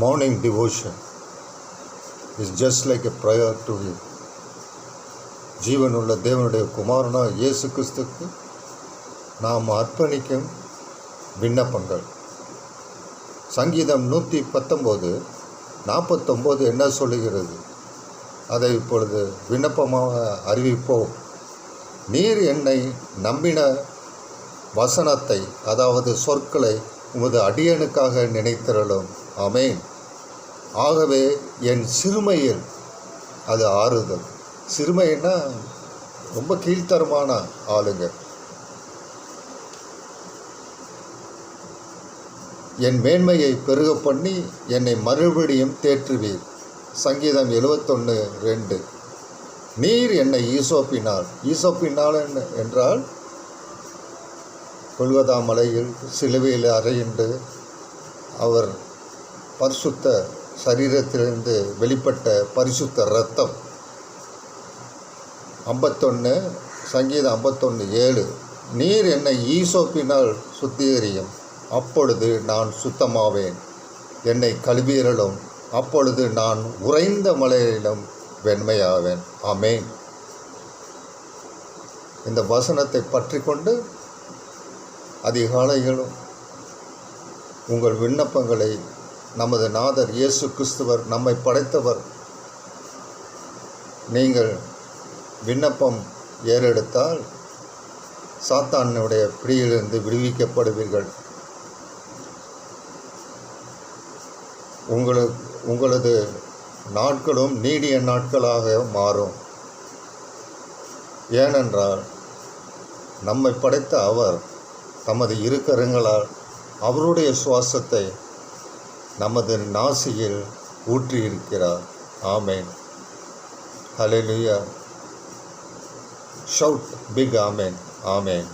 Morning devotion is just like a prayer to Him. ஜீவனுள்ள தேவனுடைய குமாரனா இயேசு கிறிஸ்துக்கு நாம் அர்ப்பணிக்கும் விண்ணப்பங்கள். சங்கீதம் 119:49 என்ன சொல்லுகிறது? அதை இப்பொழுது விண்ணப்பமாக அறிவிப்போம். நீர் என்னை நம்பின வசனத்தை, அதாவது சொற்களை உமது அடியனுக்காக நினைத்திரலும். ஆமென். ஆகவே என் சிறுமையில் அது ஆறுதல். சிறுமைன்னா ரொம்ப கீழ்த்தரமான ஆளுங்க. என் மேன்மையை பெருக பண்ணி என்னை மறுபடியும் தேற்றுவீர். சங்கீதம் 71:2. நீர் என்னை ஈசோப்பினால் என்றால் கொல்கதா மலையில் சிலுவையில் அறையுண்டு அவர் பரிசுத்த சரீரத்திலிருந்து வெளிப்பட்ட பரிசுத்த இரத்தம். 51 சங்கீதம் 51:7. நீர் என்னை ஈசோப்பினால் சுத்திகரியும், அப்பொழுது நான் சுத்தமாவேன். என்னை கழுவியறலும், அப்பொழுது நான் உறைந்த மலையிலும் வெண்மையாவேன். ஆமென். இந்த வசனத்தை பற்றி கொண்டு அதிகாலையிலும் உங்கள் விண்ணப்பங்களை நமது நாதர் இயேசு கிறிஸ்துவர் நம்மை படைத்தவர். நீங்கள் விண்ணப்பம் ஏறெடுத்தால் சாத்தானுடைய பிடியிலிருந்து விடுவிக்கப்படுவீர்கள். உங்களது நாட்களும் நீடிய நாட்களாக மாறும். ஏனென்றால் நம்மை படைத்த அவர் தமது இரு கரங்களால் அவருடைய சுவாசத்தை நமது நாசியில் ஊற்றியிருக்கிறார். ஆமென். ஹல்லேலூயா. Shout big amen. Amen.